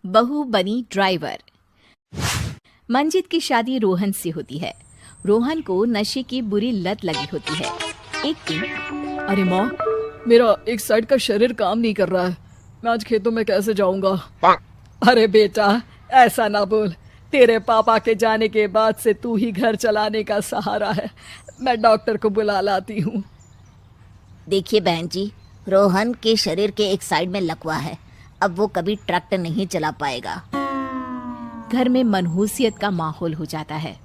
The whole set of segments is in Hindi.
बहू बनी ड्राइवर। मंजित की शादी रोहन से होती है। रोहन को नशे की बुरी लत लगी होती है। एक दिन, अरे माँ, मेरा एक साइड का शरीर काम नहीं कर रहा है। मैं आज खेतों में कैसे जाऊंगा? अरे बेटा, ऐसा ना बोल। तेरे पापा के जाने के बाद से तू ही घर चलाने का सहारा है। मैं डॉक्टर को बुला लाती हूँ। देखिए बहन जी, रोहन के शरीर के एक साइड में लकवा है। अब वो कभी ट्रैक्टर नहीं चला पाएगा। घर में मनहूसियत का माहौल हो जाता है।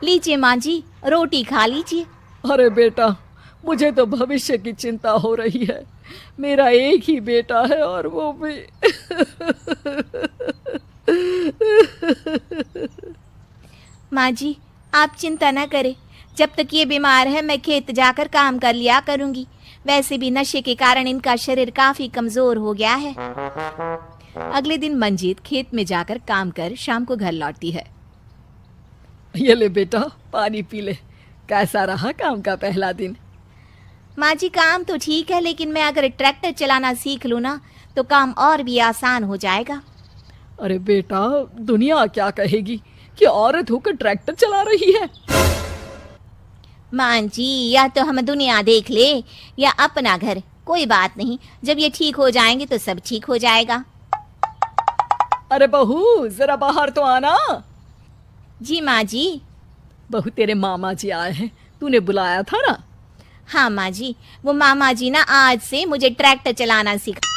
लीजिए माँ जी, रोटी खा लीजिए। अरे बेटा, मुझे तो भविष्य की चिंता हो रही है। मेरा एक ही बेटा है और वो भी माँ जी, आप चिंता न करें। जब तक ये बीमार है मैं खेत जाकर काम कर लिया करूंगी। वैसे भी नशे के कारण इनका शरीर काफी कमजोर हो गया है। अगले दिन मंजीत खेत में जाकर काम कर शाम को घर लौटती है। ये ले बेटा, पानी पी ले। कैसा रहा काम का पहला दिन? माँ जी, काम तो ठीक है, लेकिन मैं अगर ट्रैक्टर चलाना सीख लूँ ना तो काम और भी आसान हो जाएगा। अरे बेटा, दुनिया क्या कहेगी कि औरत होकर ट्रैक्टर चला रही है। माँ जी, या तो हम दुनिया देख ले या अपना घर, कोई बात नहीं। जब ये ठीक हो जाएंगे तो सब ठीक हो जाएगा। अरे बहू, जरा बाहर तो आना। जी माँ जी। बहू, तेरे मामा जी आए हैं, तूने बुलाया था ना? हाँ माँ जी, वो मामा जी ना आज से मुझे ट्रैक्टर चलाना सिखा।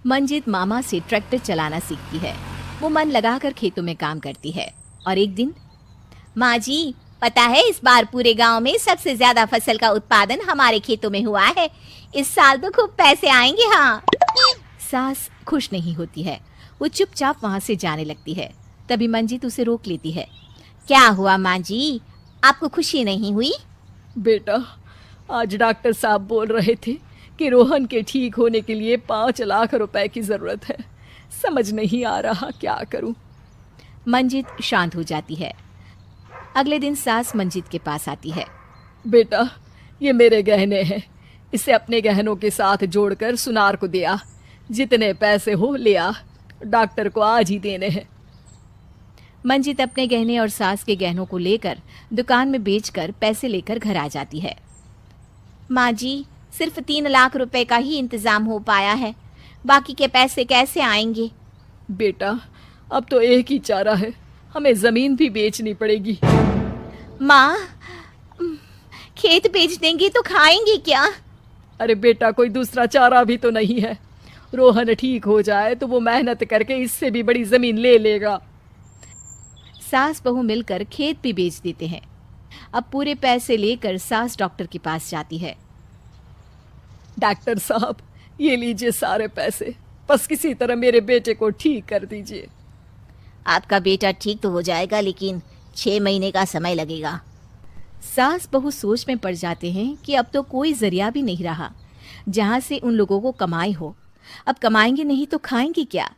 मंजित मामा से ट्रैक्टर चलाना सीखती है। वो मन लगाकर खेतों में काम करती है। और एक दिन, माँ जी, पता है इस बार पूरे गांव में सबसे ज्यादा फसल का उत्पादन हमारे खेतों में हुआ है। इस साल तो खूब पैसे आएंगे। हाँ। सास खुश नहीं होती है। वो चुपचाप वहां से जाने लगती है। तभी मंजित उसे रोक लेती है। क्या हुआ माँ जी, आपको खुशी नहीं हुई? बेटा, आज डॉक्टर साहब बोल रहे थे कि रोहन के ठीक होने के लिए 5 लाख रुपए की जरूरत है। समझ नहीं आ रहा क्या करूं। मंजित शांत हो जाती है। अगले दिन सास मंजित के पास आती है। बेटा, ये मेरे गहने हैं। इसे अपने गहनों के साथ जोड़कर सुनार को दे आ। जितने पैसे हो ले आ। डॉक्टर को आज ही देने हैं। मंजित अपने गहने और सास के गहनों को लेकर दुकान में बेचकर पैसे लेकर घर आ जाती है। माँ जी, सिर्फ 3 लाख रुपए का ही इंतजाम हो पाया है। बाकी के पैसे कैसे आएंगे? बेटा, अब तो एक ही चारा है, हमें जमीन भी बेचनी पड़ेगी। माँ, खेत बेच देंगे तो खाएंगे क्या? अरे बेटा, कोई दूसरा चारा भी तो नहीं है। रोहन ठीक हो जाए तो वो मेहनत करके इससे भी बड़ी जमीन ले लेगा। सास बहू मिलकर खेत भी बेच देते हैं। अब पूरे पैसे लेकर सास डॉक्टर के पास जाती है। डॉक्टर साहब, ये लीजिए सारे पैसे। बस किसी तरह मेरे बेटे को ठीक कर दीजिए। आपका बेटा ठीक तो हो जाएगा, लेकिन 6 महीने का समय लगेगा। सास बहू सोच में पड़ जाते हैं कि अब तो कोई जरिया भी नहीं रहा जहां से उन लोगों को कमाई हो। अब कमाएंगे नहीं तो खाएंगे क्या?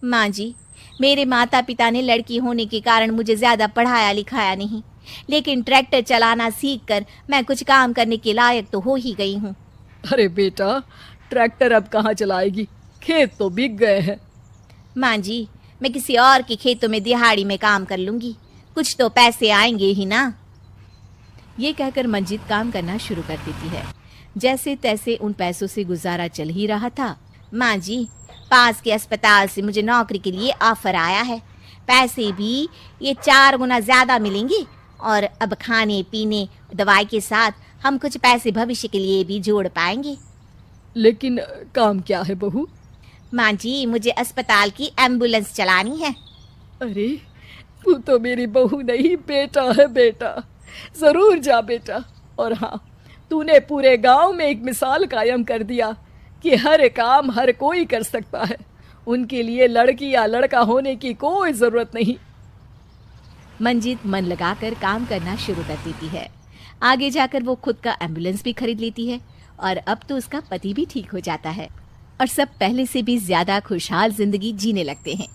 माँ जी, मेरे माता पिता ने लड़की होने के कारण मुझे ज्यादा पढ़ाया लिखाया नहीं, लेकिन ट्रैक्टर चलाना सीखकर मैं कुछ काम करने के लायक तो हो ही गई हूँ। अरे बेटा, ट्रैक्टर अब कहाँ चलाएगी? खेत तो बिक गए हैं। माँ जी, मैं किसी और के खेतों में दिहाड़ी में काम कर लूंगी, कुछ तो पैसे आएंगे ही ना। ये कहकर मंजित काम करना शुरू कर देती है। जैसे तैसे उन पैसों से गुजारा चल ही रहा था। माँ जी, पास के अस्पताल से मुझे नौकरी के लिए ऑफर आया है। पैसे भी ये 4 गुना ज्यादा मिलेंगे और अब खाने पीने दवाई के साथ हम कुछ पैसे भविष्य के लिए भी जोड़ पाएंगे। लेकिन काम क्या है बहू? माँ जी, मुझे अस्पताल की एम्बुलेंस चलानी है। अरे, तू तो मेरी बहू नहीं, बेटा है। बेटा, जरूर जा बेटा। और हाँ, तूने पूरे गांव में एक मिसाल कायम कर दिया कि हर काम हर कोई कर सकता है। उनके लिए लड़की या लड़का होने की कोई जरूरत नहीं। मंजित मन लगाकर काम करना शुरू कर देती है। आगे जाकर वो खुद का एम्बुलेंस भी खरीद लेती है और अब तो उसका पति भी ठीक हो जाता है और सब पहले से भी ज्यादा खुशहाल जिंदगी जीने लगते हैं।